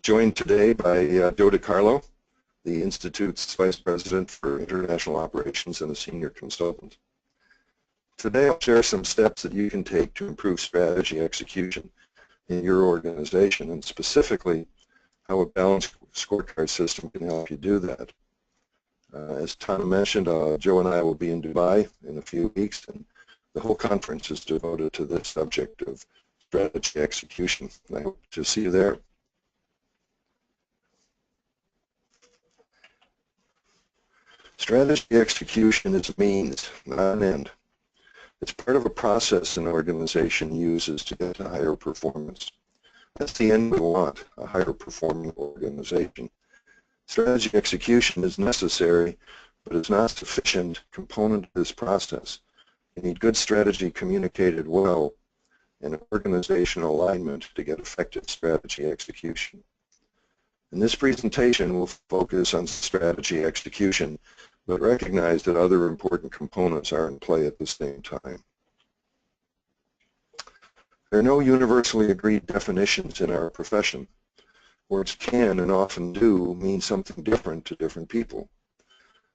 Joined today by Joe DiCarlo, the Institute's Vice President for International Operations and a Senior Consultant. Today I'll share some steps that you can take to improve strategy execution in your organization, and specifically how a balanced scorecard system can help you do that. As Tom mentioned, Joe and I will be in Dubai in a few weeks, and the whole conference is devoted to this subject of strategy execution. I hope to see you there. Strategy execution is a means, not an end. It's part of a process an organization uses to get to higher performance. That's the end we want, a higher performing organization. Strategy execution is necessary, but it's not a sufficient component of this process. You need good strategy communicated well and organizational alignment to get effective strategy execution. In this presentation, we'll focus on strategy execution, but recognize that other important components are in play at the same time. There are no universally agreed definitions in our profession. Words can and often do mean something different to different people.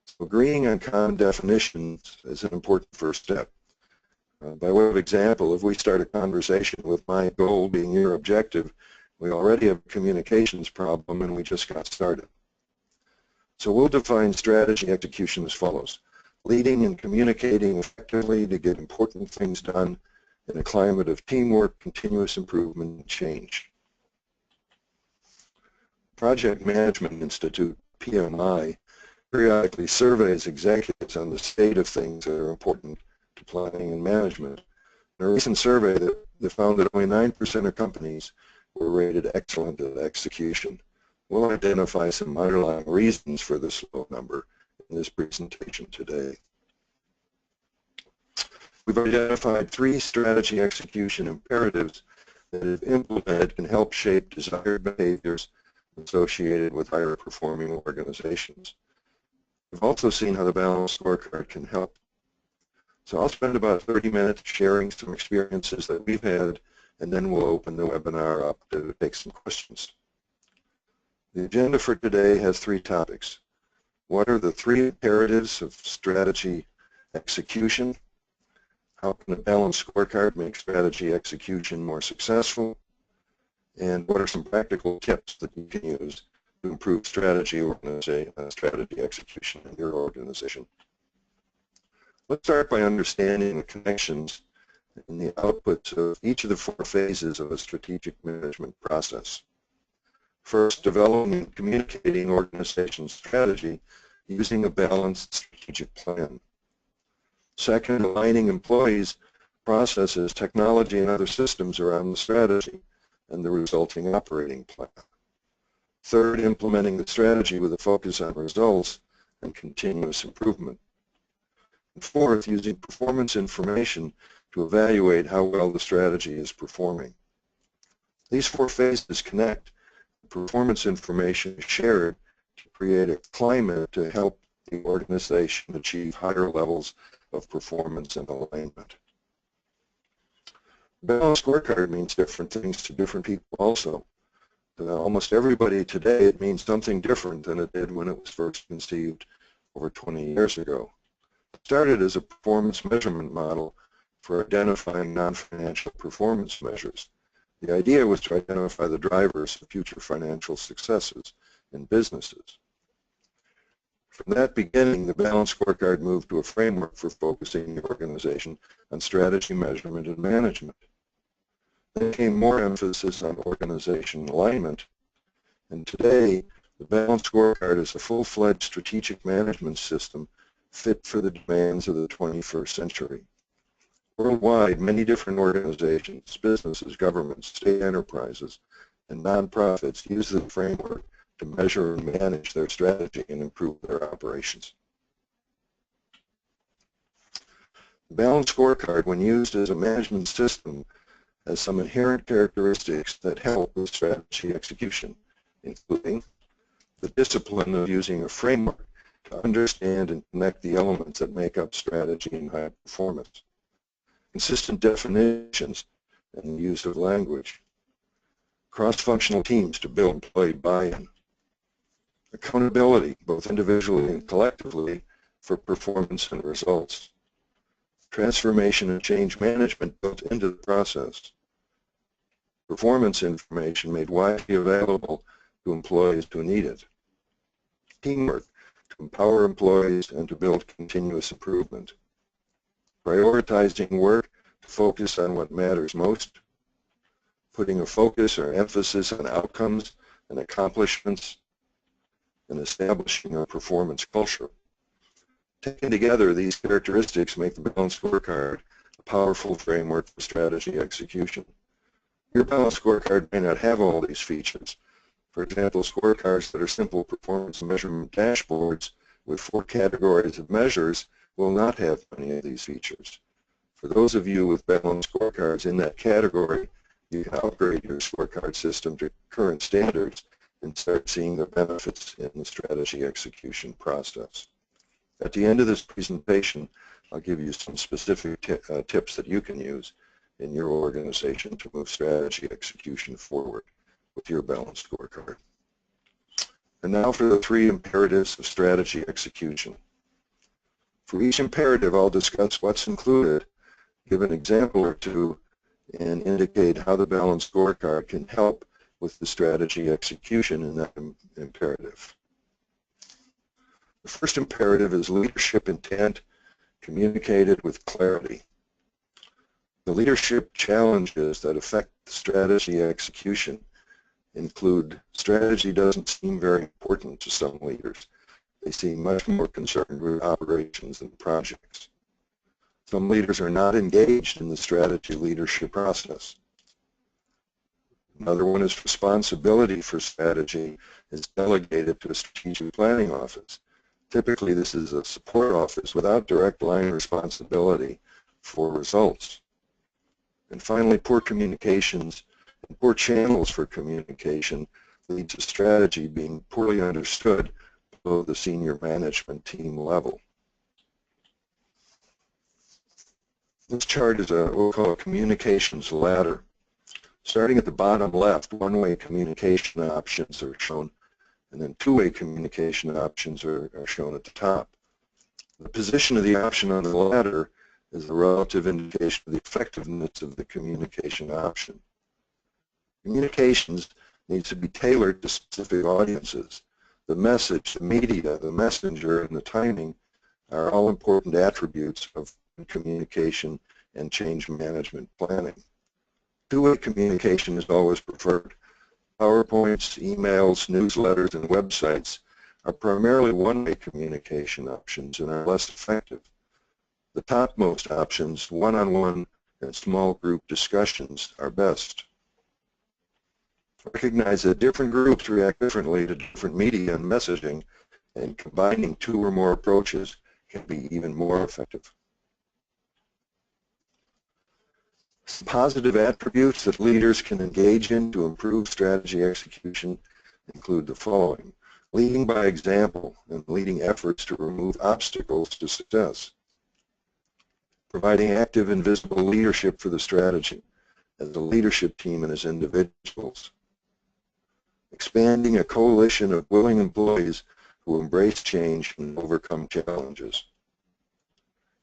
So agreeing on common definitions is an important first step. By way of example, if we start a conversation with my goal being your objective, we already have a communications problem and we just got started. So we'll define strategy execution as follows: leading and communicating effectively to get important things done in a climate of teamwork, continuous improvement, and change. Project Management Institute, PMI, periodically surveys executives on the state of things that are important to planning and management. In a recent survey that found that only 9% of companies were rated excellent at execution. We'll identify some underlying reasons for this low number in this presentation today. We've identified 3 strategy execution imperatives that, if implemented, can help shape desired behaviors associated with higher performing organizations. We've also seen how the balanced scorecard can help. So I'll spend about 30 minutes sharing some experiences that we've had, and then we'll open the webinar up to take some questions. The agenda for today has 3 topics. What are the 3 imperatives of strategy execution? How can a balanced scorecard make strategy execution more successful? And what are some practical tips that you can use to improve strategy execution in your organization? Let's start by understanding the connections and the outputs of each of the 4 phases of a strategic management process. First, developing and communicating organization strategy using a balanced strategic plan. Second, aligning employees, processes, technology, and other systems around the strategy and the resulting operating plan. Third, implementing the strategy with a focus on results and continuous improvement. And fourth, using performance information to evaluate how well the strategy is performing. These 4 phases connect. Performance information is shared to create a climate to help the organization achieve higher levels of performance and alignment. Balanced scorecard means different things to different people also. Almost everybody today, it means something different than it did when it was first conceived over 20 years ago. It started as a performance measurement model for identifying non-financial performance measures. The idea was to identify the drivers of future financial successes in businesses. From that beginning, the balanced scorecard moved to a framework for focusing the organization on strategy measurement and management. Then came more emphasis on organization alignment, and today the balanced scorecard is a full-fledged strategic management system fit for the demands of the 21st century. Worldwide, many different organizations, businesses, governments, state enterprises, and nonprofits use the framework to measure and manage their strategy and improve their operations. The balanced scorecard, when used as a management system, has some inherent characteristics that help with strategy execution, including the discipline of using a framework to understand and connect the elements that make up strategy and high performance, consistent definitions and the use of language, cross-functional teams to build employee buy-in, accountability, both individually and collectively, for performance and results, transformation and change management built into the process, performance information made widely available to employees who need it, teamwork to empower employees and to build continuous improvement, prioritizing work to focus on what matters most, putting a focus or emphasis on outcomes and accomplishments, and establishing a performance culture. Taken together, these characteristics make the Balanced Scorecard a powerful framework for strategy execution. Your Balanced Scorecard may not have all these features. For example, scorecards that are simple performance measurement dashboards with 4 categories of measures will not have many of these features. For those of you with Balanced Scorecards in that category, you can upgrade your scorecard system to current standards and start seeing the benefits in the strategy execution process. At the end of this presentation, I'll give you some specific tips that you can use in your organization to move strategy execution forward with your Balanced Scorecard. And now for the 3 imperatives of strategy execution. For each imperative, I'll discuss what's included, give an example or two, and indicate how the Balanced Scorecard can help with the strategy execution in that imperative. The first imperative is leadership intent communicated with clarity. The leadership challenges that affect the strategy execution include strategy doesn't seem very important to some leaders. They seem much more concerned with operations and projects. Some leaders are not engaged in the strategy leadership process. Another one is responsibility for strategy is delegated to a strategic planning office. Typically, this is a support office without direct line responsibility for results. And finally, poor communications and poor channels for communication lead to strategy being poorly understood below the senior management team level. This chart is what we'll call a communications ladder. Starting at the bottom left, one-way communication options are shown, and then two-way communication options are shown at the top. The position of the option on the ladder is a relative indication of the effectiveness of the communication option. Communications needs to be tailored to specific audiences. The message, the media, the messenger, and the timing are all important attributes of communication and change management planning. Two-way communication is always preferred. PowerPoints, emails, newsletters, and websites are primarily one-way communication options and are less effective. The topmost options, one-on-one and small group discussions, are best. Recognize that different groups react differently to different media and messaging, and combining two or more approaches can be even more effective. Some positive attributes that leaders can engage in to improve strategy execution include the following: leading by example and leading efforts to remove obstacles to success, providing active and visible leadership for the strategy as a leadership team and as individuals, expanding a coalition of willing employees who embrace change and overcome challenges,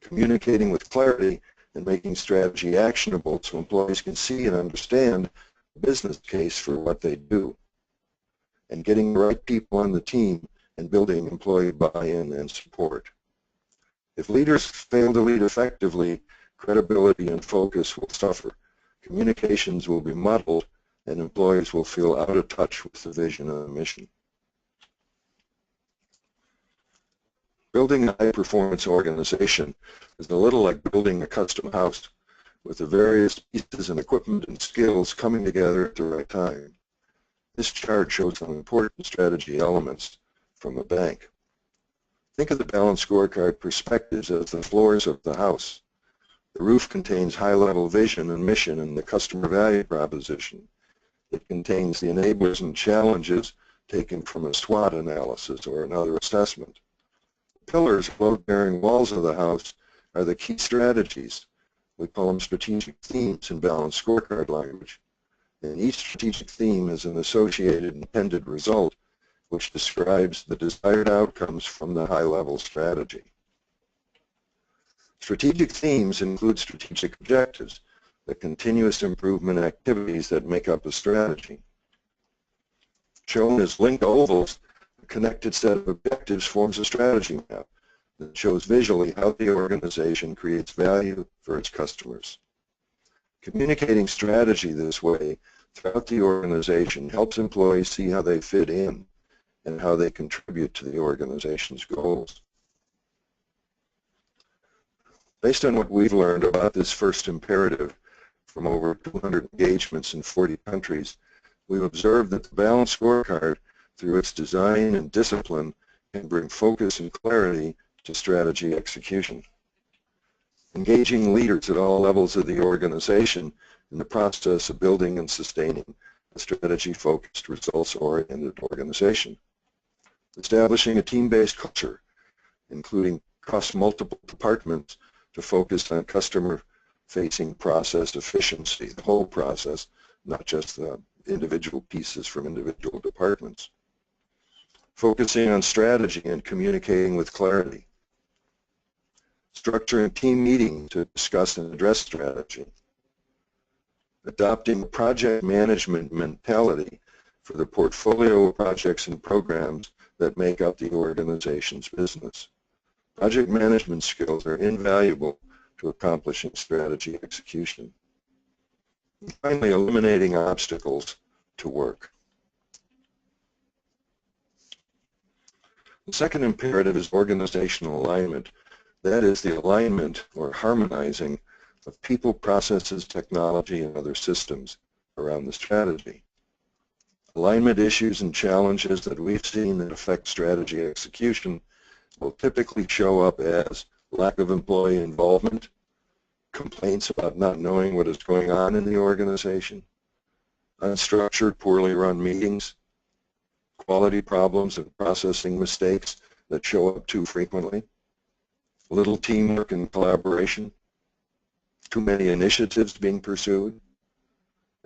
communicating with clarity and making strategy actionable so employees can see and understand the business case for what they do, and getting the right people on the team and building employee buy-in and support. If leaders fail to lead effectively, credibility and focus will suffer. Communications will be muddled, and employees will feel out of touch with the vision and the mission. Building a high-performance organization is a little like building a custom house, with the various pieces and equipment and skills coming together at the right time. This chart shows some important strategy elements from a bank. Think of the Balanced Scorecard perspectives as the floors of the house. The roof contains high-level vision and mission and the customer value proposition. It contains the enablers and challenges taken from a SWOT analysis or another assessment. Pillars, load-bearing walls of the house, are the key strategies. We call them strategic themes in Balanced Scorecard language. and each strategic theme is an associated intended result which describes the desired outcomes from the high-level strategy. Strategic themes include strategic objectives, the continuous improvement activities that make up a strategy. Shown as linked ovals, a connected set of objectives forms a strategy map that shows visually how the organization creates value for its customers. Communicating strategy this way throughout the organization helps employees see how they fit in and how they contribute to the organization's goals. Based on what we've learned about this first imperative from over 200 engagements in 40 countries, we've observed that the balanced scorecard, through its design and discipline, can bring focus and clarity to strategy execution. Engaging leaders at all levels of the organization in the process of building and sustaining a strategy-focused, results-oriented organization. Establishing a team-based culture, including across multiple departments, to focus on customer-facing process efficiency, the whole process, not just the individual pieces from individual departments. Focusing on strategy and communicating with clarity. Structuring team meetings to discuss and address strategy. Adopting a project management mentality for the portfolio of projects and programs that make up the organization's business. Project management skills are invaluable to accomplishing strategy execution. And finally, eliminating obstacles to work. The second imperative is organizational alignment. That is the alignment or harmonizing of people, processes, technology, and other systems around the strategy. Alignment issues and challenges that we've seen that affect strategy execution will typically show up as lack of employee involvement, complaints about not knowing what is going on in the organization, unstructured, poorly run meetings, quality problems and processing mistakes that show up too frequently, little teamwork and collaboration, too many initiatives being pursued,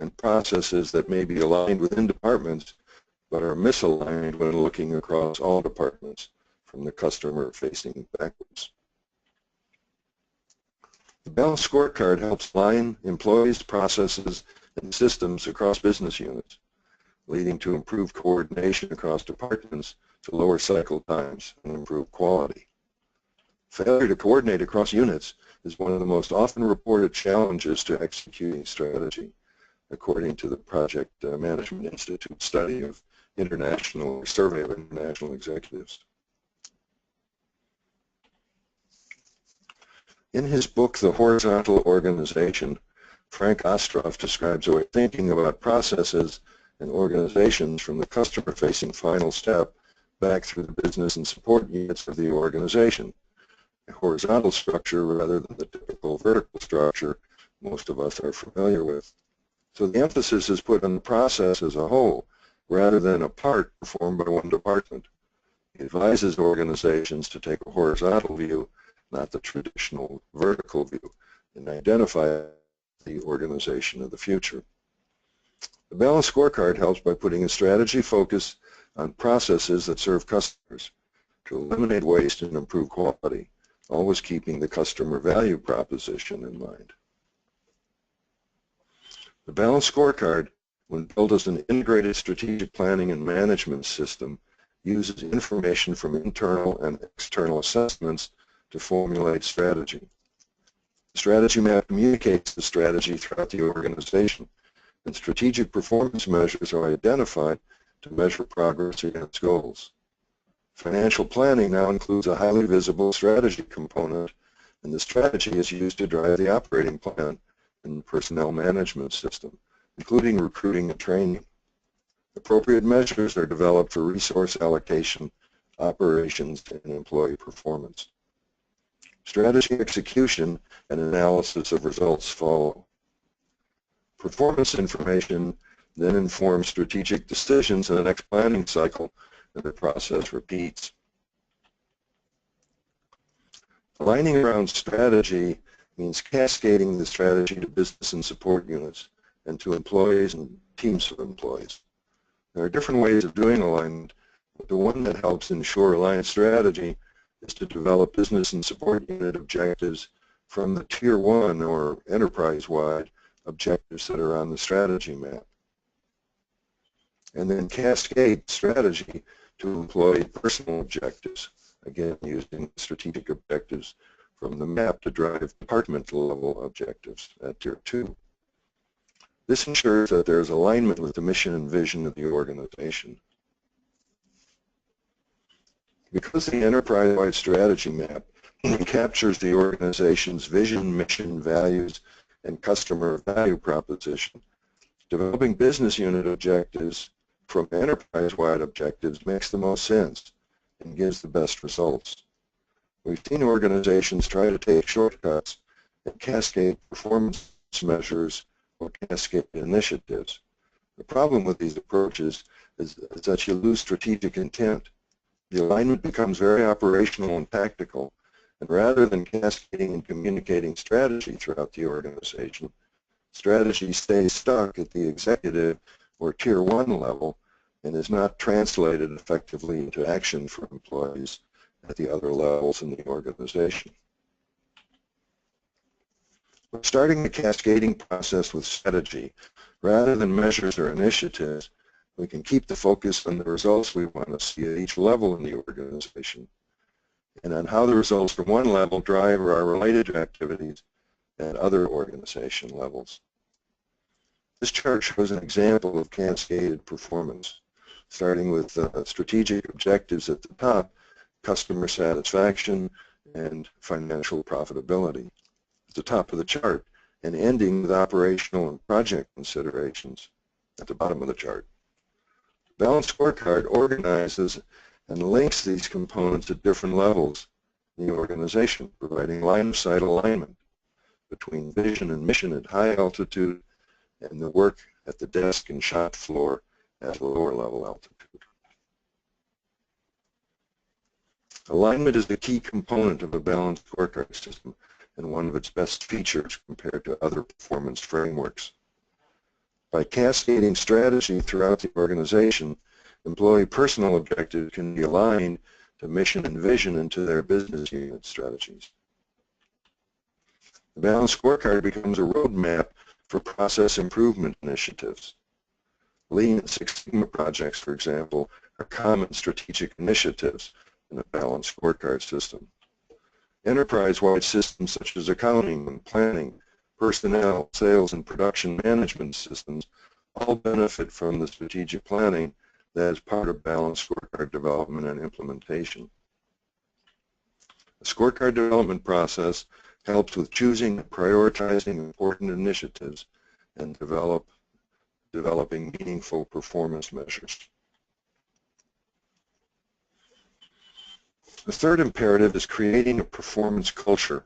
and processes that may be aligned within departments but are misaligned when looking across all departments from the customer facing backwards. The balanced scorecard helps align employees, processes, and systems across business units, leading to improved coordination across departments to lower cycle times and improve quality. Failure to coordinate across units is one of the most often reported challenges to executing strategy, according to the Project Management Institute study of survey of international executives. In his book, The Horizontal Organization, Frank Ostroff describes a way of thinking about processes and organizations from the customer-facing final step back through the business and support units of the organization, a horizontal structure rather than the typical vertical structure most of us are familiar with. So the emphasis is put on the process as a whole rather than a part performed by one department. He advises organizations to take a horizontal view, not the traditional vertical view, and identify the organization of the future. The balanced scorecard helps by putting a strategy focus on processes that serve customers to eliminate waste and improve quality, always keeping the customer value proposition in mind. The balanced scorecard, when built as an integrated strategic planning and management system, uses information from internal and external assessments to formulate strategy. The strategy map communicates the strategy throughout the organization, and strategic performance measures are identified to measure progress against goals. Financial planning now includes a highly visible strategy component, and the strategy is used to drive the operating plan and the personnel management system, including recruiting and training. Appropriate measures are developed for resource allocation, operations, and employee performance. Strategy execution and analysis of results follow. Performance information then informs strategic decisions in the next planning cycle, and the process repeats. Aligning around strategy means cascading the strategy to business and support units and to employees and teams of employees. There are different ways of doing alignment, but the one that helps ensure aligned strategy is to develop business and support unit objectives from the Tier 1 or enterprise-wide objectives that are on the strategy map. And then cascade strategy to employee personal objectives, again using strategic objectives from the map to drive departmental level objectives at Tier 2. This ensures that there is alignment with the mission and vision of the organization. Because the enterprise-wide strategy map captures the organization's vision, mission, values, and customer value proposition, developing business unit objectives from enterprise-wide objectives makes the most sense and gives the best results. We've seen organizations try to take shortcuts and cascade performance measures or cascade initiatives. The problem with these approaches is that you lose strategic intent. The alignment becomes very operational and tactical, and rather than cascading and communicating strategy throughout the organization, strategy stays stuck at the executive or Tier 1 level and is not translated effectively into action for employees at the other levels in the organization. We're starting the cascading process with strategy. Rather than measures or initiatives, we can keep the focus on the results we want to see at each level in the organization and on how the results from one level drive our related activities at other organization levels. This chart shows an example of cascaded performance, starting with strategic objectives at the top, customer satisfaction, and financial profitability at the top of the chart, and ending with operational and project considerations at the bottom of the chart. Balanced Scorecard organizes and links these components at different levels in the organization, providing line-of-sight alignment between vision and mission at high altitude and the work at the desk and shop floor at lower level altitude. Alignment is the key component of a balanced scorecard system and one of its best features compared to other performance frameworks. By cascading strategy throughout the organization, employee personal objectives can be aligned to mission and vision and to their business unit strategies. The balanced scorecard becomes a roadmap for process improvement initiatives. Lean and Six Sigma projects, for example, are common strategic initiatives in a balanced scorecard system. Enterprise-wide systems such as accounting and planning, personnel, sales, and production management systems all benefit from the strategic planning that is part of balanced scorecard development and implementation. The scorecard development process helps with choosing and prioritizing important initiatives and developing meaningful performance measures. The third imperative is creating a performance culture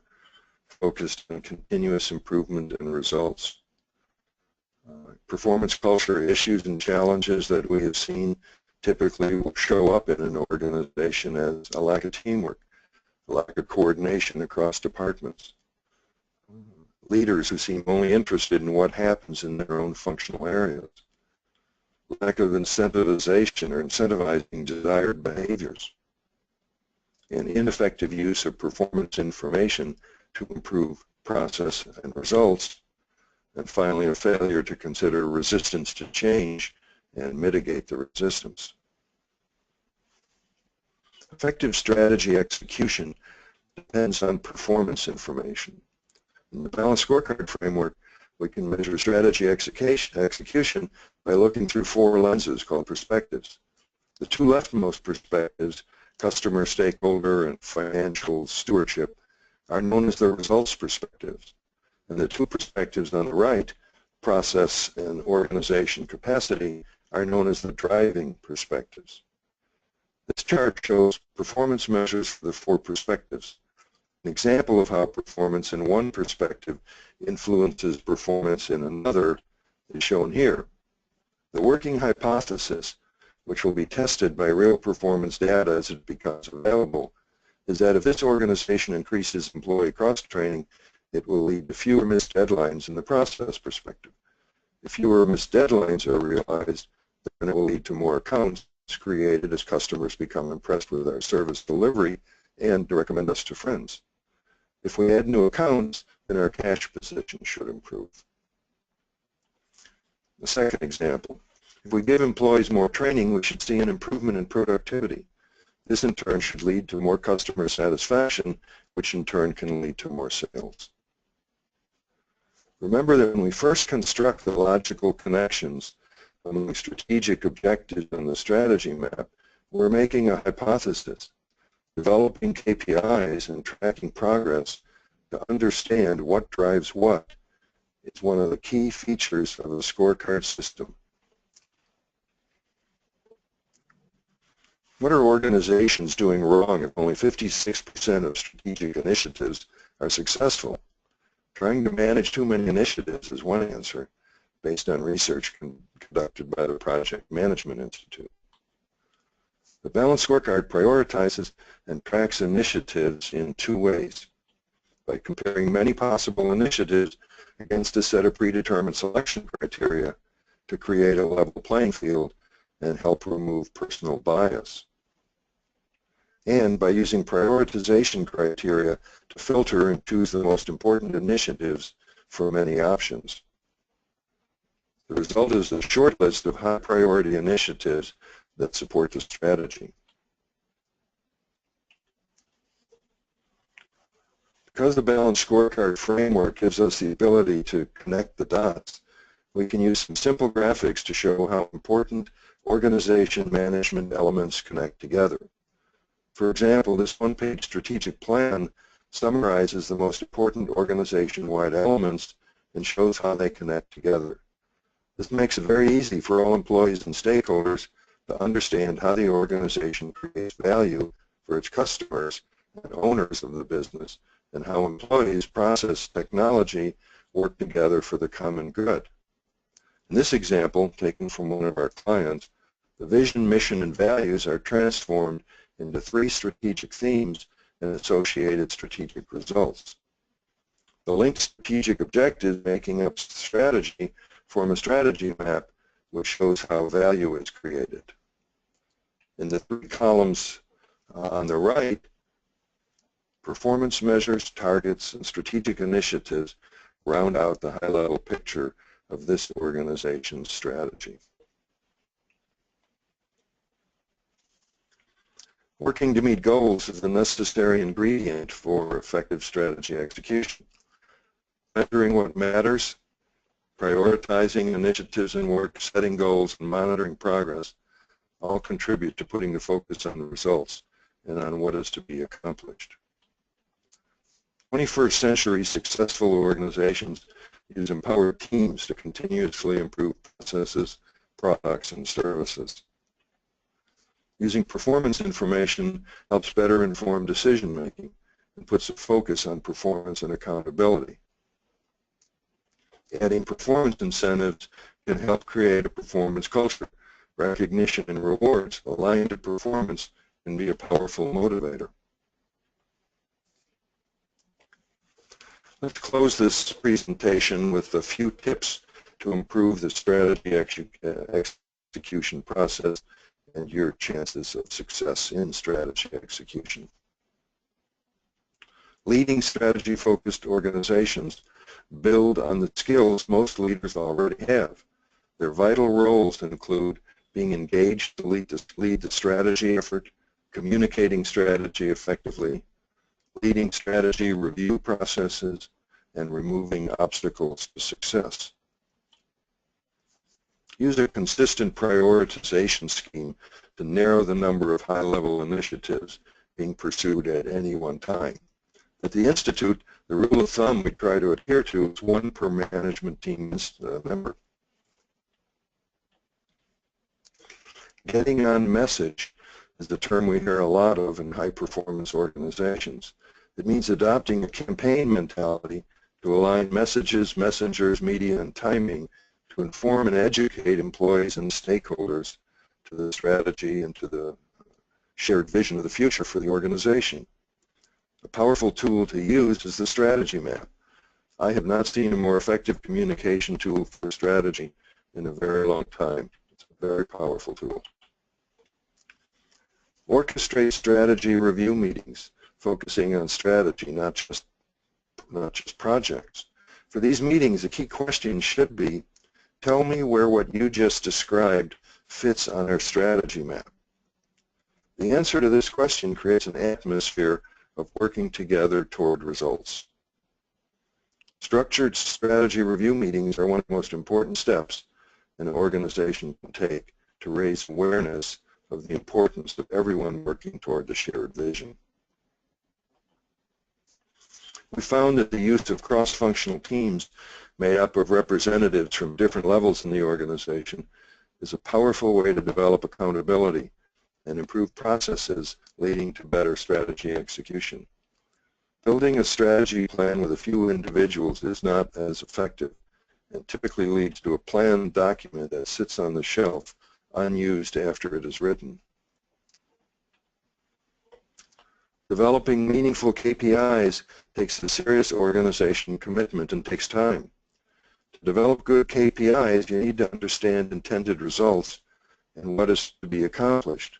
focused on continuous improvement and results. Performance culture issues and challenges that we have seen typically will show up in an organization as a lack of teamwork, a lack of coordination across departments, leaders who seem only interested in what happens in their own functional areas, lack of incentivization or incentivizing desired behaviors, and ineffective use of performance information to improve process and results, and finally a failure to consider resistance to change and mitigate the resistance. Effective strategy execution depends on performance information. In the balanced scorecard framework, we can measure strategy execution by looking through 4 lenses called perspectives. The 2 leftmost perspectives, customer, stakeholder, and financial stewardship, are known as the results perspectives. And the 2 perspectives on the right, process and organization capacity, are known as the driving perspectives. This chart shows performance measures for the 4 perspectives. An example of how performance in one perspective influences performance in another is shown here. The working hypothesis, which will be tested by real performance data as it becomes available, is that if this organization increases employee cross-training, it will lead to fewer missed deadlines in the process perspective. If fewer missed deadlines are realized, then it will lead to more accounts created as customers become impressed with our service delivery and recommend us to friends. If we add new accounts, then our cash position should improve. The second example, if we give employees more training, we should see an improvement in productivity. This in turn should lead to more customer satisfaction, which in turn can lead to more sales. Remember that when we first construct the logical connections among strategic objectives on the strategy map, we're making a hypothesis, developing KPIs and tracking progress to understand what drives what. It's one of the key features of the scorecard system. What are organizations doing wrong if only 56% of strategic initiatives are successful? Trying to manage too many initiatives is one answer, based on research conducted by the Project Management Institute. The balanced scorecard prioritizes and tracks initiatives in two ways: by comparing many possible initiatives against a set of predetermined selection criteria to create a level playing field and help remove personal bias, and by using prioritization criteria to filter and choose the most important initiatives from many options. The result is a short list of high priority initiatives that support the strategy. Because the balanced scorecard framework gives us the ability to connect the dots, we can use some simple graphics to show how important organization management elements connect together. For example, this one-page strategic plan summarizes the most important organization-wide elements and shows how they connect together. This makes it very easy for all employees and stakeholders to understand how the organization creates value for its customers and owners of the business, and how employees, process, technology work together for the common good. In this example, taken from one of our clients, the vision, mission, and values are transformed into 3 strategic themes and associated strategic results. The linked strategic objectives making up strategy form a strategy map which shows how value is created. In the 3 columns on the right, performance measures, targets, and strategic initiatives round out the high-level picture of this organization's strategy. Working to meet goals is the necessary ingredient for effective strategy execution. Measuring what matters, prioritizing initiatives and work, setting goals, and monitoring progress all contribute to putting the focus on the results and on what is to be accomplished. 21st century successful organizations use empowered teams to continuously improve processes, products, and services. Using performance information helps better inform decision-making and puts a focus on performance and accountability. Adding performance incentives can help create a performance culture. Recognition and rewards aligned to performance can be a powerful motivator. Let's close this presentation with a few tips to improve the strategy execution process and your chances of success in strategy execution. Leading strategy-focused organizations build on the skills most leaders already have. Their vital roles include being engaged to lead the strategy effort, communicating strategy effectively, leading strategy review processes, and removing obstacles to success. Use a consistent prioritization scheme to narrow the number of high-level initiatives being pursued at any one time. At the Institute, the rule of thumb we try to adhere to is 1 per management team member. Getting on message is the term we hear a lot of in high-performance organizations. It means adopting a campaign mentality to align messages, messengers, media, and timing to inform and educate employees and stakeholders to the strategy and to the shared vision of the future for the organization. A powerful tool to use is the strategy map. I have not seen a more effective communication tool for strategy in a very long time. It's a very powerful tool. Orchestrate strategy review meetings, focusing on strategy, not just projects. For these meetings, a key question should be, tell me where what you just described fits on our strategy map. The answer to this question creates an atmosphere of working together toward results. Structured strategy review meetings are one of the most important steps an organization can take to raise awareness of the importance of everyone working toward the shared vision. We found that the use of cross-functional teams made up of representatives from different levels in the organization is a powerful way to develop accountability and improve processes leading to better strategy execution. Building a strategy plan with a few individuals is not as effective and typically leads to a planned document that sits on the shelf unused after it is written. Developing meaningful KPIs takes a serious organization commitment and takes time. To develop good KPIs, you need to understand intended results and what is to be accomplished.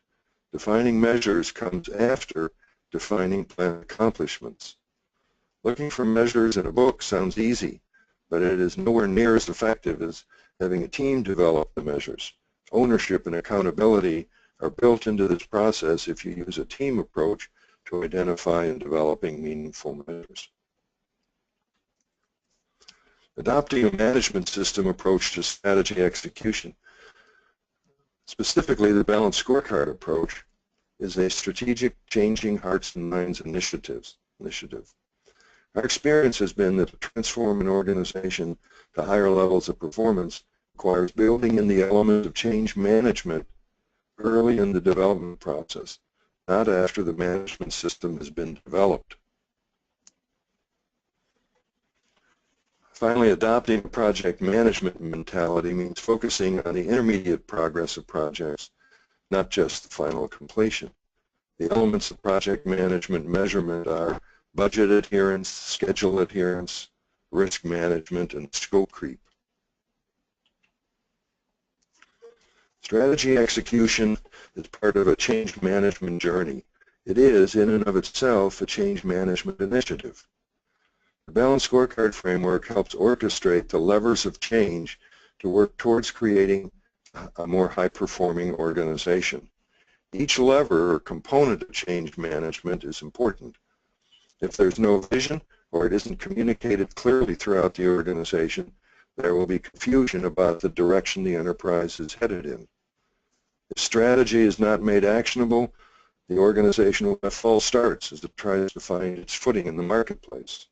Defining measures comes after defining planned accomplishments. Looking for measures in a book sounds easy, but it is nowhere near as effective as having a team develop the measures. Ownership and accountability are built into this process if you use a team approach to identify and developing meaningful measures. Adopting a management system approach to strategy execution, specifically the balanced scorecard approach, is a strategic changing hearts and minds initiative. Our experience has been that to transform an organization to higher levels of performance requires building in the element of change management early in the development process, not after the management system has been developed. Finally, adopting a project management mentality means focusing on the intermediate progress of projects, not just the final completion. The elements of project management measurement are budget adherence, schedule adherence, risk management, and scope creep. Strategy execution is part of a change management journey. It is, in and of itself, a change management initiative. The balanced scorecard framework helps orchestrate the levers of change to work towards creating a more high-performing organization. Each lever or component of change management is important. If there's no vision or it isn't communicated clearly throughout the organization, there will be confusion about the direction the enterprise is headed in. If strategy is not made actionable, the organization will have false starts as it tries to find its footing in the marketplace.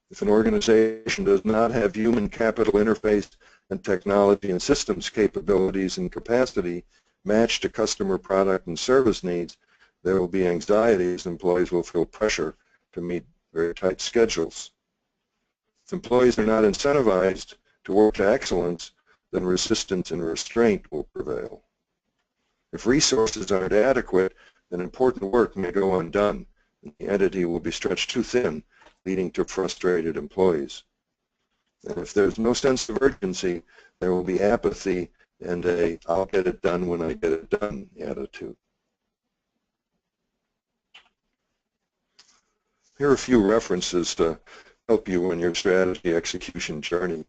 If an organization does not have human capital interface and technology and systems capabilities and capacity matched to customer product and service needs, there will be anxiety as employees will feel pressure to meet very tight schedules. If employees are not incentivized to work to excellence, then resistance and restraint will prevail. If resources aren't adequate, then important work may go undone, and the entity will be stretched too thin, leading to frustrated employees. And if there's no sense of urgency, there will be apathy and a "I'll get it done when I get it done" attitude. Here are a few references to help you in your strategy execution journey.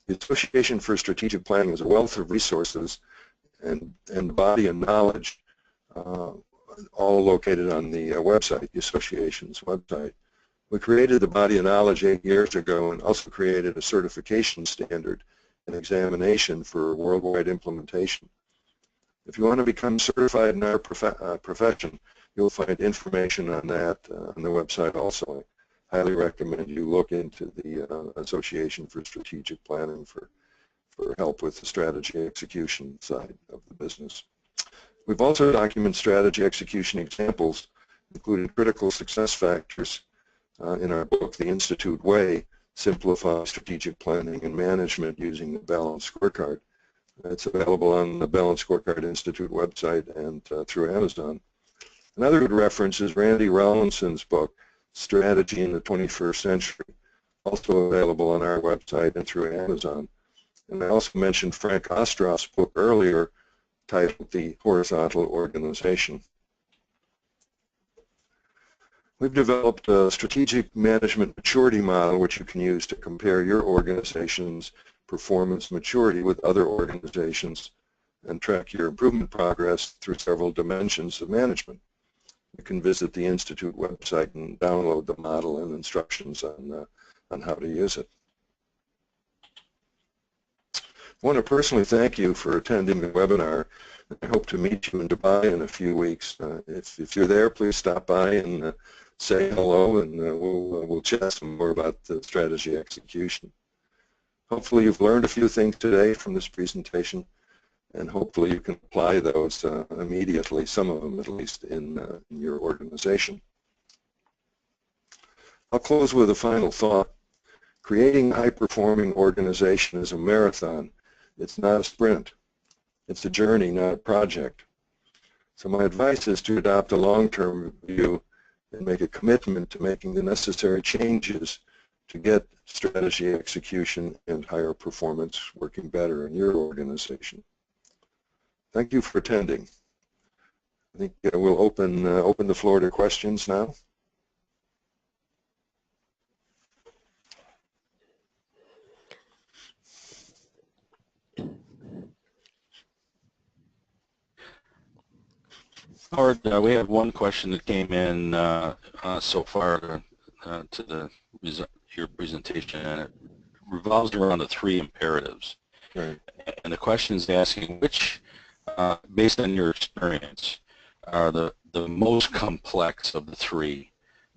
The Association for Strategic Planning is a wealth of resources and body of knowledge, all located on the website, the association's website. We created the body of knowledge 8 years ago and also created a certification standard and examination for worldwide implementation. If you want to become certified in our profession, you'll find information on that on the website also. I highly recommend you look into the Association for Strategic Planning for help with the strategy execution side of the business. We've also documented strategy execution examples, including critical success factors in our book, The Institute Way, Simplify Strategic Planning and Management Using the Balanced Scorecard. It's available on the Balanced Scorecard Institute website and through Amazon. Another good reference is Randy Rawlinson's book, Strategy in the 21st Century. also available on our website and through Amazon. And I also mentioned Frank Ostroff's book earlier, titled The Horizontal Organization. We've developed a strategic management maturity model which you can use to compare your organization's performance maturity with other organizations and track your improvement progress through several dimensions of management. You can visit the Institute website and download the model and instructions on how to use it. I want to personally thank you for attending the webinar. I hope to meet you in Dubai in a few weeks. If you're there, please stop by and say hello, and we'll chat some more about the strategy execution. Hopefully you've learned a few things today from this presentation, and hopefully you can apply those immediately, some of them at least, in your organization. I'll close with a final thought. Creating a high-performing organization is a marathon. It's not a sprint. It's a journey, not a project. So my advice is to adopt a long-term view and make a commitment to making the necessary changes to get strategy execution and higher performance working better in your organization. Thank you for attending. I think we'll open the floor to questions now. Howard, we have one question that came in so far to your presentation, and it revolves around the 3 imperatives. Right. And the question is asking which, based on your experience, are the most complex of the 3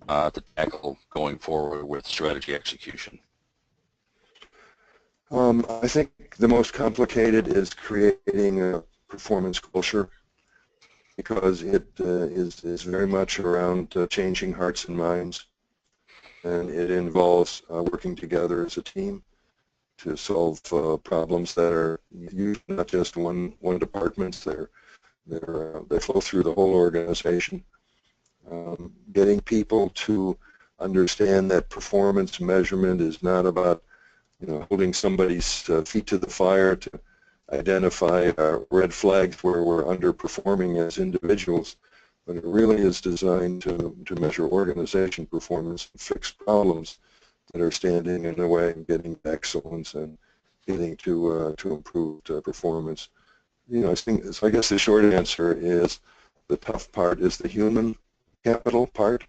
to tackle going forward with strategy execution? I think the most complicated is creating a performance culture, because it is very much around changing hearts and minds, and it involves working together as a team to solve problems that are usually not just one department. They flow through the whole organization. Getting people to understand that performance measurement is not about holding somebody's feet to the fire to identify red flags where we're underperforming as individuals, but it really is designed to measure organization performance and fix problems that are standing in the way of getting to excellence and getting to improved performance. So I guess the short answer is the tough part is the human capital part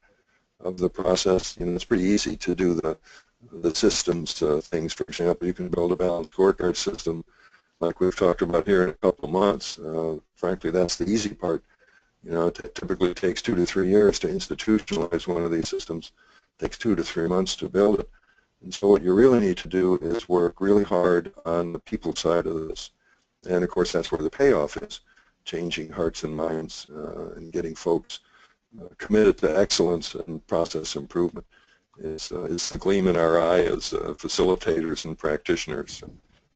of the process. It's pretty easy to do the systems things. For example, you can build a balanced scorecard system like we've talked about here in a couple of months. Frankly, that's the easy part. It typically takes 2 to 3 years to institutionalize one of these systems. It takes 2 to 3 months to build it. And so what you really need to do is work really hard on the people side of this. And of course, that's where the payoff is, changing hearts and minds and getting folks committed to excellence and process improvement. Is the gleam in our eye as facilitators and practitioners.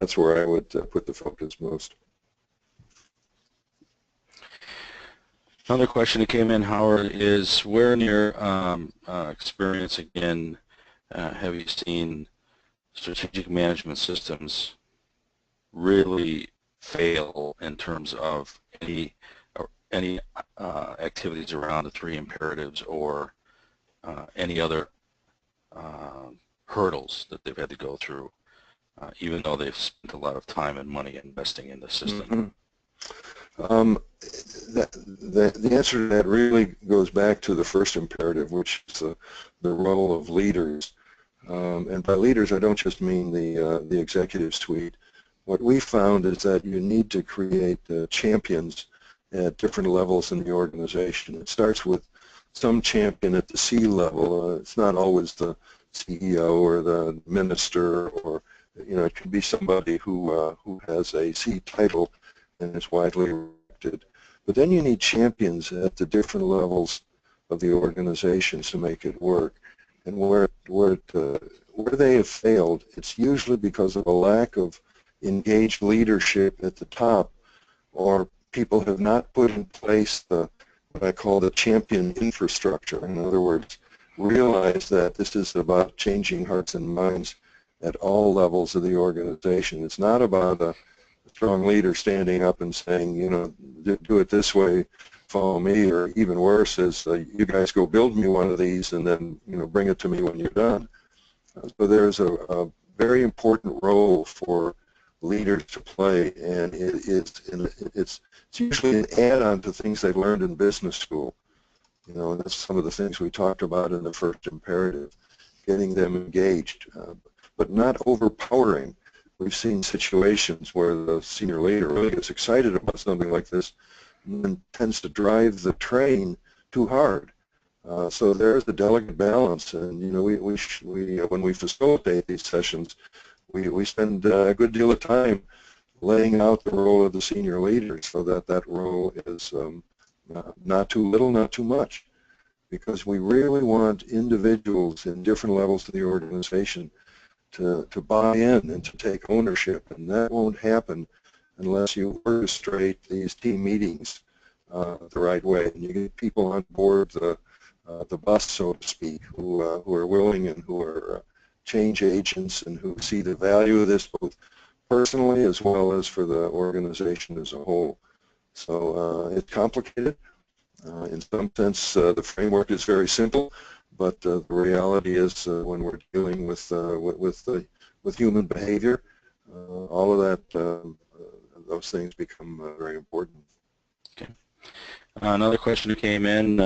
That's where I would put the focus most. Another question that came in, Howard, is where in your experience again have you seen strategic management systems really fail in terms of any activities around the 3 imperatives or any other hurdles that they've had to go through, even though they've spent a lot of time and money investing in the system? Mm-hmm. The answer to that really goes back to the first imperative, which is the role of leaders. And by leaders, I don't just mean the executive suite. What we found is that you need to create champions at different levels in the organization. It starts with some champion at the C level. It's not always the CEO or the minister, or it could be somebody who has a C title and is widely respected. But then you need champions at the different levels of the organization to make it work. And where they have failed, it's usually because of a lack of engaged leadership at the top, or people have not put in place what I call the champion infrastructure. In other words, realize that this is about changing hearts and minds at all levels of the organization. It's not about a strong leader standing up and saying, you know, do it this way, follow me, or even worse is you guys go build me one of these and then, you know, bring it to me when you're done. So there's a very important role for leaders to play, and it's usually an add-on to things they learned in business school. You know, and that's some of the things we talked about in the first imperative, getting them engaged, but not overpowering. We've seen situations where the senior leader really gets excited about something like this and then tends to drive the train too hard. So there's the delicate balance, and you know, when we facilitate these sessions, we spend a good deal of time laying out the role of the senior leader so that that role is not too little, not too much, because we really want individuals in different levels of the organization to buy in and to take ownership, and that won't happen unless you orchestrate these team meetings the right way, and you get people on board the bus, so to speak, who are willing and who are change agents and who see the value of this both personally as well as for the organization as a whole. So it's complicated. In some sense, the framework is very simple, but the reality is when we're dealing with human behavior, all of that, those things become very important. Okay. Another question came in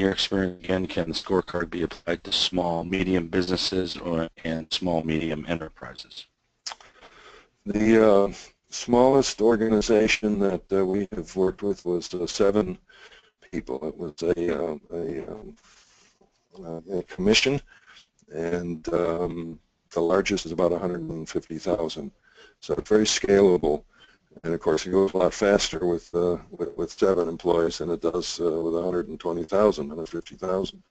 your experience, again, can the scorecard be applied to small, medium businesses and small, medium enterprises? The smallest organization that we have worked with was 7 people. It was a commission, and the largest is about 150,000. So it's very scalable. And of course, it goes a lot faster with 7 employees than it does with 120,000, 150,000.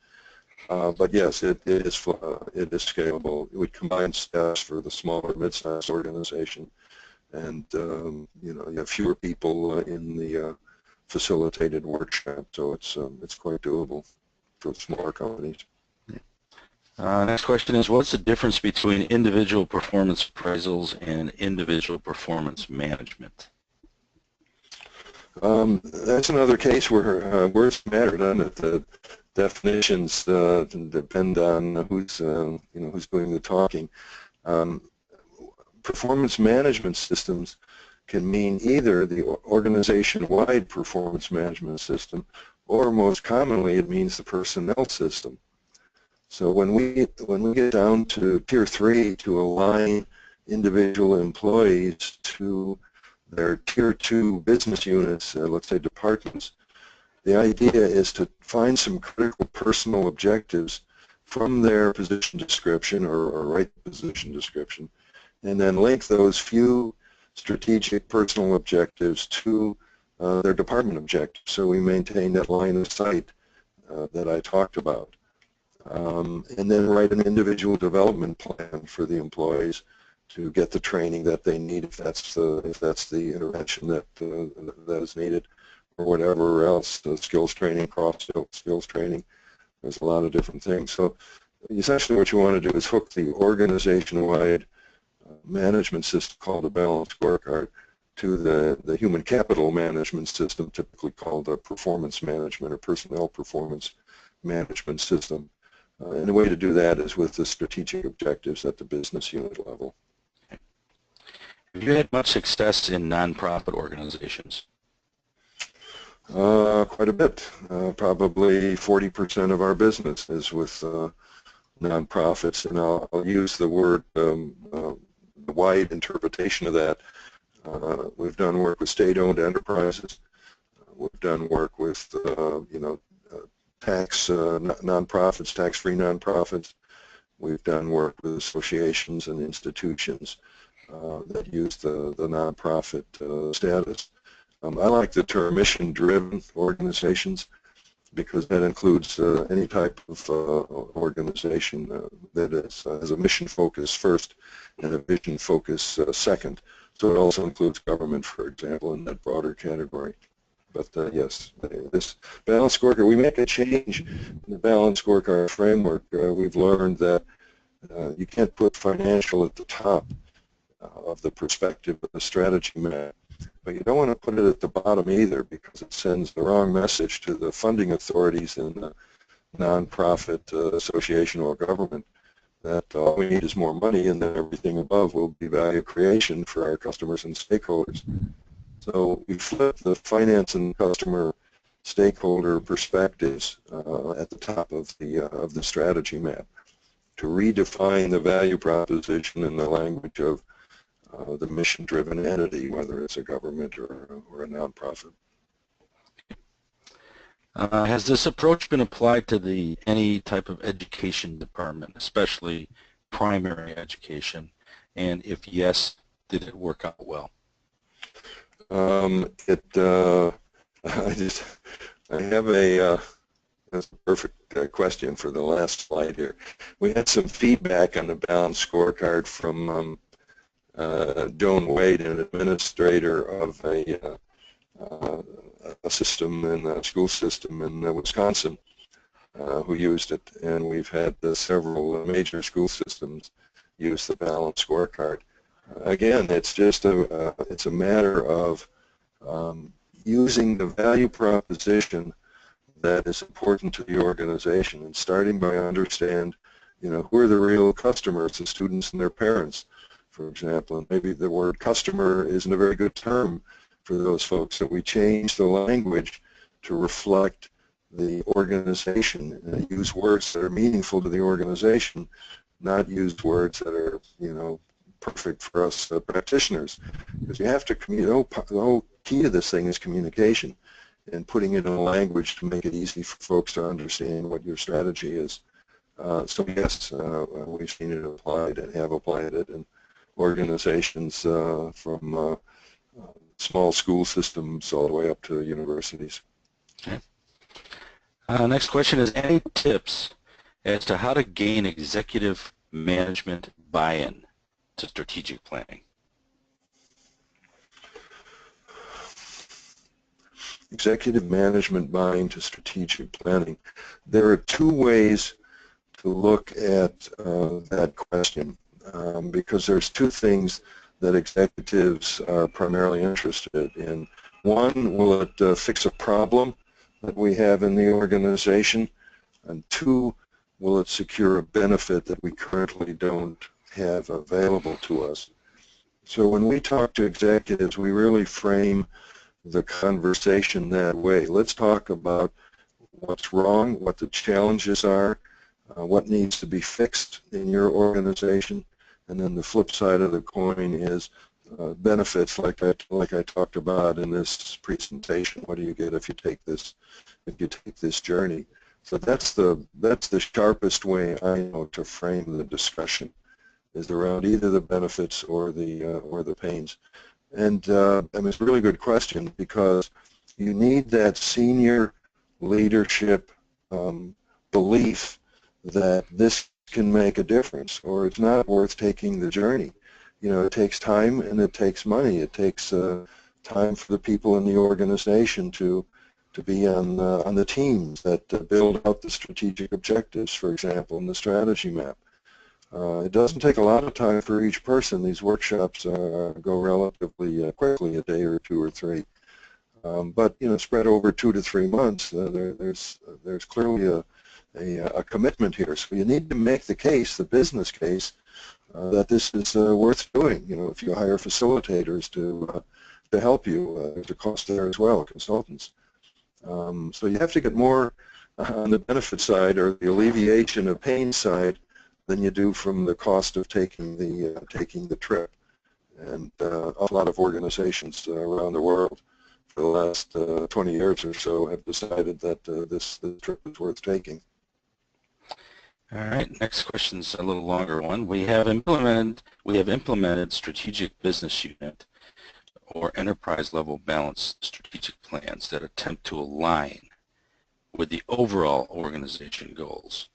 But yes, it is scalable. We combine staffs for the smaller, mid-sized organization, and you know, you have fewer people in the facilitated workshop, so it's quite doable for smaller companies. Next question is, what's the difference between individual performance appraisals and individual performance management? That's another case where words matter, doesn't it? The definitions depend on who's who's doing the talking. Performance management systems can mean either the organization-wide performance management system, or most commonly it means the personnel system. So when we get down to Tier 3 to align individual employees to their Tier 2 business units, let's say departments, the idea is to find some critical personal objectives from their position description or right position description, and then link those few strategic personal objectives to their department objectives, so we maintain that line of sight that I talked about. And then write an individual development plan for the employees to get the training that they need, if that's the intervention that is needed, or whatever else, skills training, cross skills training. There's a lot of different things. So essentially what you want to do is hook the organization-wide management system called a balanced scorecard to the human capital management system, typically called a performance management or personnel performance management system. And the way to do that is with the strategic objectives at the business unit level. Have you had much success in nonprofit organizations? Quite a bit. Probably 40% of our business is with nonprofits, and I'll use the word wide interpretation of that. We've done work with state-owned enterprises. We've done work with nonprofits, tax-free nonprofits. We've done work with associations and institutions that use the nonprofit status. I like the term mission-driven organizations because that includes any type of organization that has a mission focus first and a vision focus second. So it also includes government, for example, in that broader category. But yes, this balanced scorecard, we make a change in the balanced scorecard framework. We've learned that you can't put financial at the top of the perspective of the strategy map, but you don't want to put it at the bottom either, because it sends the wrong message to the funding authorities in the nonprofit association or government that all we need is more money, and then everything above will be value creation for our customers and stakeholders. So we flip the finance and customer stakeholder perspectives at the top of the strategy map to redefine the value proposition in the language of the mission-driven entity, whether it's a government or a nonprofit. Has this approach been applied to any type of education department, especially primary education? And if yes, did it work out well? I have that's a perfect question for the last slide here. We had some feedback on the balanced scorecard from Joan Wade, an administrator of a system in a school system in Wisconsin, who used it, and we've had several major school systems use the balanced scorecard. Again, it's just it's a matter of using the value proposition that is important to the organization, and starting by understand, who are the real customers, the students and their parents, for example. And maybe the word customer isn't a very good term for those folks, so we change the language to reflect the organization and use words that are meaningful to the organization, not use words that are, perfect for us practitioners. Because you have to communicate. The whole key to this thing is communication, and putting it in a language to make it easy for folks to understand what your strategy is. So yes, we've seen it applied and have applied it in organizations from small school systems all the way up to universities. Okay. Next question is, any tips as to how to gain executive management buy-in to strategic planning? Executive management buy-in to strategic planning. There are two ways to look at that question, because there's two things that executives are primarily interested in. One, will it fix a problem that we have in the organization? And two, will it secure a benefit that we currently don't have available to us? So when we talk to executives, we really frame the conversation that way. Let's talk about what's wrong, what the challenges are, what needs to be fixed in your organization, and then the flip side of the coin is benefits, like I talked about in this presentation. What do you get if you take this journey? So that's the sharpest way I know to frame the discussion, is around either the benefits or the pains. And it's a really good question, because you need that senior leadership belief that this can make a difference, or it's not worth taking the journey. It takes time and it takes money. It takes time for the people in the organization to be on the teams that build out the strategic objectives, for example, in the strategy map. It doesn't take a lot of time for each person. These workshops go relatively quickly, a day or two or three. But spread over 2 to 3 months, there's clearly a commitment here. So you need to make the case, the business case, that this is worth doing. If you hire facilitators to help you, there's a cost there as well, consultants. So you have to get more on the benefit side, or the alleviation of pain side, than you do from the cost of taking the trip. And a lot of organizations around the world for the last 20 years or so have decided that this trip is worth taking. All right, next question's a little longer one. We have implemented strategic business unit or enterprise level balanced strategic plans that attempt to align with the overall organization goals.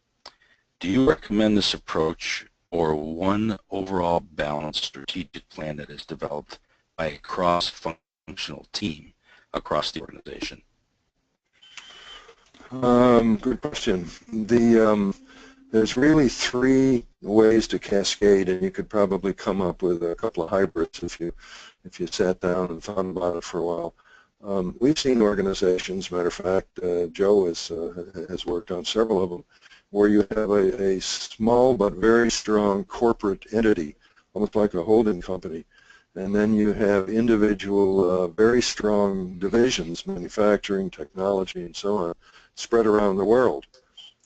Do you recommend this approach, or one overall balanced strategic plan that is developed by a cross-functional team across the organization? Good question. There's really three ways to cascade, and you could probably come up with a couple of hybrids if you sat down and thought about it for a while. We've seen organizations, matter of fact, Joe has worked on several of them, where you have a small but very strong corporate entity, almost like a holding company, and then you have individual very strong divisions, manufacturing, technology, and so on, spread around the world.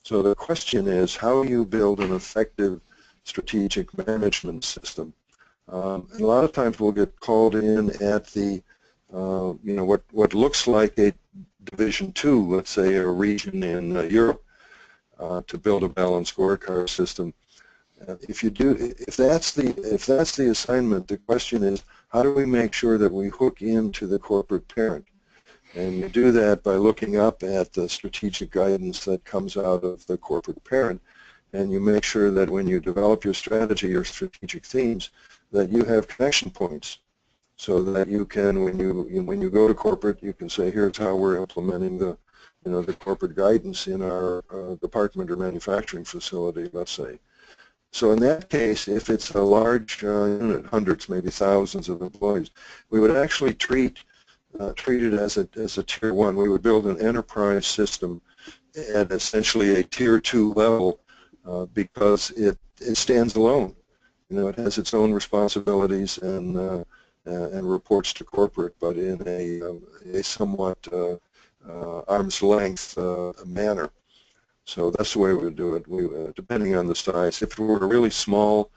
So the question is, how do you build an effective strategic management system? And a lot of times we'll get called in at the what looks like a Division 2, let's say a region in Europe, to build a balanced scorecard system. If that's the assignment, the question is, how do we make sure that we hook into the corporate parent? And you do that by looking up at the strategic guidance that comes out of the corporate parent, and you make sure that when you develop your strategy or strategic themes, that you have connection points, so that you can, when you go to corporate, you can say, here's how we're implementing the corporate guidance in our department or manufacturing facility, let's say. So in that case, if it's a large unit, hundreds, maybe thousands of employees, we would actually treat it as a tier 1. We would build an enterprise system at essentially a tier 2 level because it stands alone. It has its own responsibilities and reports to corporate, but in a somewhat arm's length manner. So that's the way we would do it. Depending on the size. If it were a really small,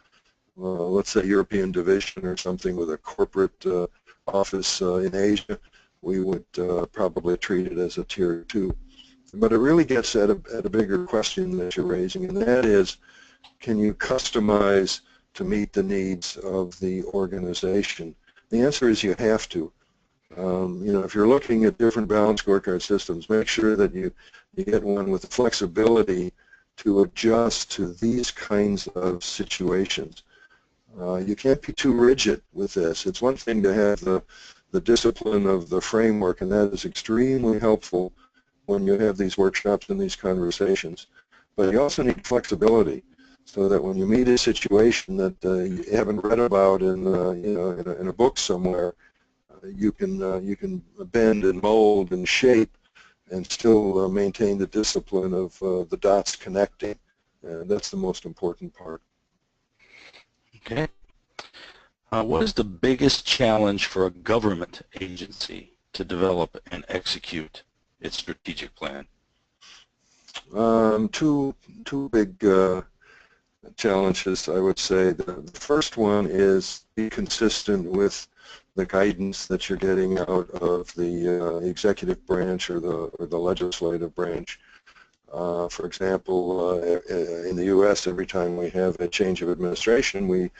let's say European division or something with a corporate office in Asia, we would probably treat it as a tier 2. But it really gets at a bigger question that you're raising, and that is, can you customize to meet the needs of the organization? The answer is you have to. If you're looking at different balanced scorecard systems, make sure that you get one with the flexibility to adjust to these kinds of situations. You can't be too rigid with this. It's one thing to have the discipline of the framework, and that is extremely helpful when you have these workshops and these conversations. But you also need flexibility, so that when you meet a situation that you haven't read about in a book somewhere, you can bend and mold and shape and still maintain the discipline of the dots connecting. And that's the most important part. Okay. What is the biggest challenge for a government agency to develop and execute its strategic plan? Two big challenges, I would say. The first one is be consistent with the guidance that you're getting out of the executive branch or the legislative branch. For example, in the U.S., every time we have a change of administration, we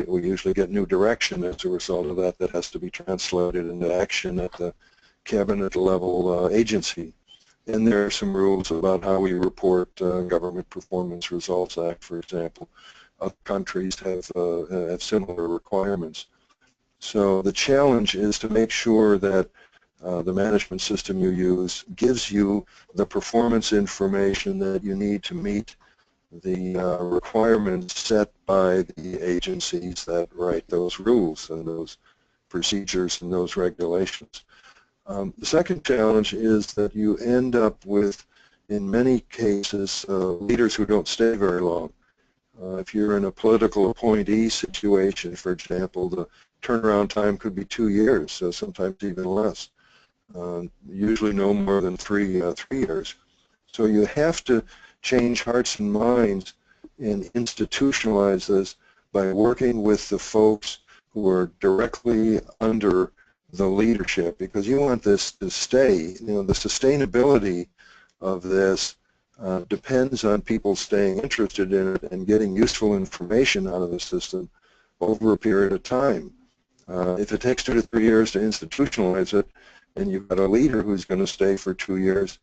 usually get new direction as a result of that has to be translated into action at the cabinet level agency. And there are some rules about how we report Government Performance Results Act, for example. Other countries have similar requirements. So the challenge is to make sure that the management system you use gives you the performance information that you need to meet the requirements set by the agencies that write those rules and those procedures and those regulations. The second challenge is that you end up with, in many cases, leaders who don't stay very long. If you're in a political appointee situation, for example, the turnaround time could be 2 years, so sometimes even less. Usually no more than 3 years. So you have to change hearts and minds and institutionalize this by working with the folks who are directly under the leadership, because you want this to stay. The sustainability of this depends on people staying interested in it and getting useful information out of the system over a period of time. If it takes 2 to 3 years to institutionalize it, and you've got a leader who's going to stay for 2 years,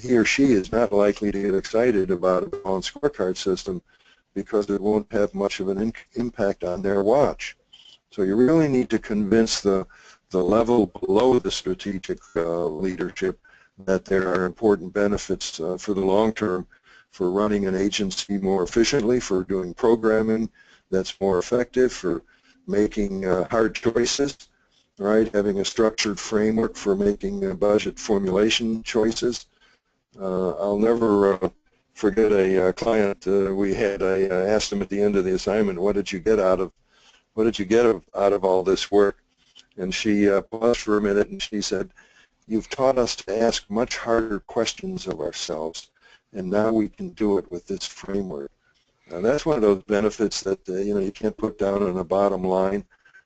he or she is not likely to get excited about a balanced scorecard system because it won't have much of an impact on their watch. So you really need to convince the the level below the strategic leadership, that there are important benefits for the long term for running an agency more efficiently, for doing programming that's more effective, for making hard choices, right? Having a structured framework for making budget formulation choices. I'll never forget a client we had. I asked him at the end of the assignment, "What did you get out of all this work?" And she paused for a minute and she said, "You've taught us to ask much harder questions of ourselves, and now we can do it with this framework." Now that's one of those benefits that you can't put down on a bottom line,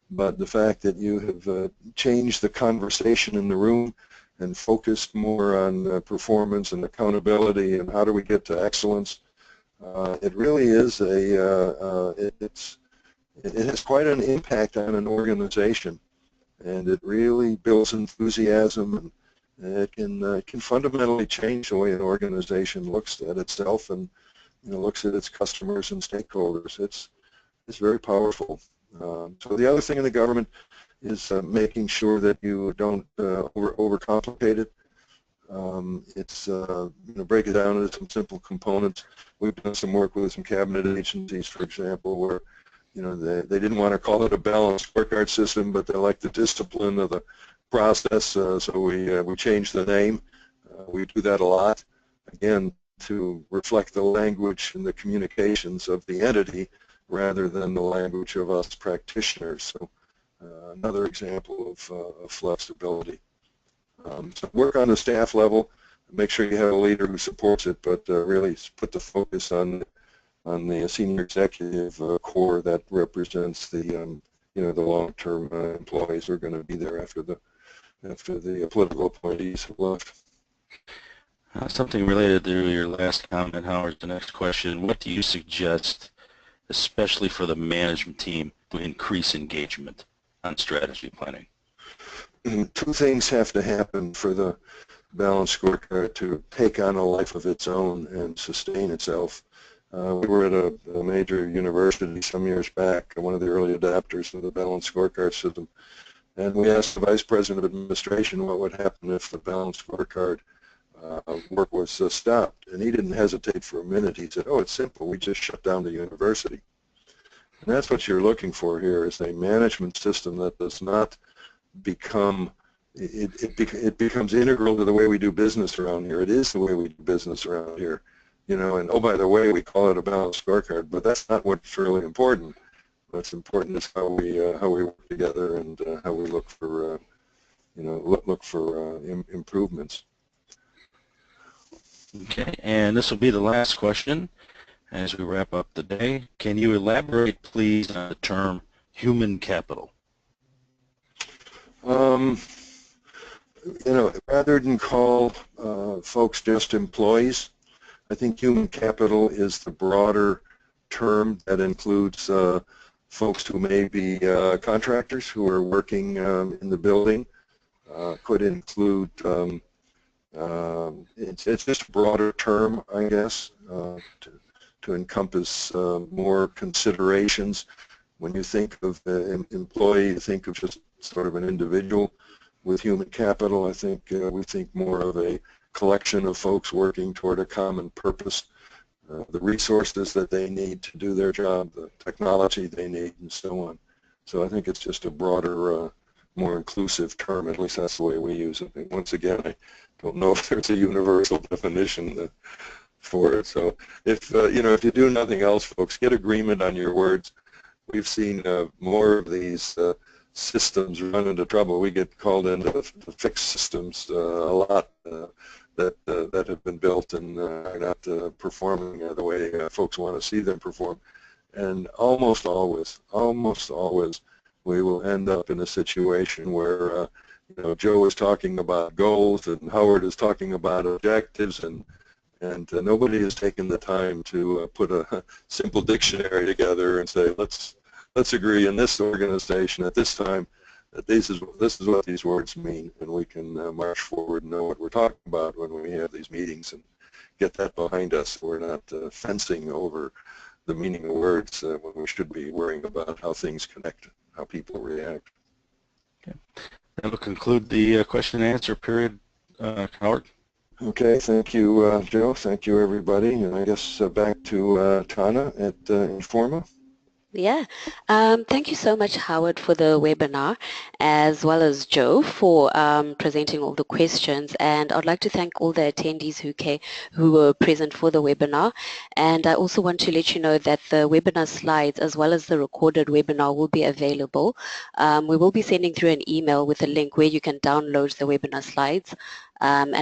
but the fact that you have changed the conversation in the room and focused more on performance and accountability and how do we get to excellence, it really is it has quite an impact on an organization, and it really builds enthusiasm, and it can fundamentally change the way an organization looks at itself and looks at its customers and stakeholders. It's very powerful. So the other thing in the government is making sure that you don't overcomplicate it. It's break it down into some simple components. We've done some work with some cabinet agencies, for example, where they didn't want to call it a balanced scorecard system, but they like the discipline of the process, so we changed the name. We do that a lot, again, to reflect the language and the communications of the entity rather than the language of us practitioners. So another example of flexibility. So work on the staff level, make sure you have a leader who supports it, but really put the focus on the senior executive core that represents the the long-term employees who are going to be there after the political appointees have left. Something related to your last comment, Howard. The next question: what do you suggest, especially for the management team, to increase engagement on strategy planning? Two things have to happen for the balanced scorecard to take on a life of its own and sustain itself. We were at a major university some years back, one of the early adapters of the balanced scorecard system, and we asked the Vice President of Administration what would happen if the balanced scorecard work was stopped, and he didn't hesitate for a minute. He said, "Oh, it's simple. We just shut down the university." And that's what you're looking for here, is a management system that does not become, it becomes integral to the way we do business around here. It is the way we do business around here. And oh, by the way, we call it a balanced scorecard, but that's not what's really important. What's important is how we work together and how we look for improvements. Okay, and this will be the last question as we wrap up the day. Can you elaborate, please, on the term human capital? Rather than call folks just employees, I think human capital is the broader term that includes folks who may be contractors who are working in the building. Could include, it's just a broader term, I guess, to encompass more considerations. When you think of the employee, you think of just sort of an individual. With human capital, I think we think more of a collection of folks working toward a common purpose, the resources that they need to do their job, the technology they need, and so on. So I think it's just a broader, more inclusive term. At least that's the way we use it. And once again, I don't know if there's a universal definition for it. So if if you do nothing else, folks, get agreement on your words. We've seen more of these systems run into trouble. We get called in to fix systems a lot that have been built and are not performing the way folks want to see them perform. And almost always, we will end up in a situation where Joe is talking about goals and Howard is talking about objectives, and nobody has taken the time to put a simple dictionary together and say, let's agree in this organization at this time that this is what these words mean, and we can march forward and know what we're talking about when we have these meetings and get that behind us. We're not fencing over the meaning of words when we should be worrying about how things connect, how people react. Okay. That'll conclude the question and answer period, Howard. Okay, thank you, Joe. Thank you, everybody. And I guess back to Tana at Informa. Yeah, thank you so much, Howard, for the webinar, as well as Joe for presenting all the questions. And I'd like to thank all the attendees who were present for the webinar. And I also want to let you know that the webinar slides, as well as the recorded webinar, will be available. We will be sending through an email with a link where you can download the webinar slides and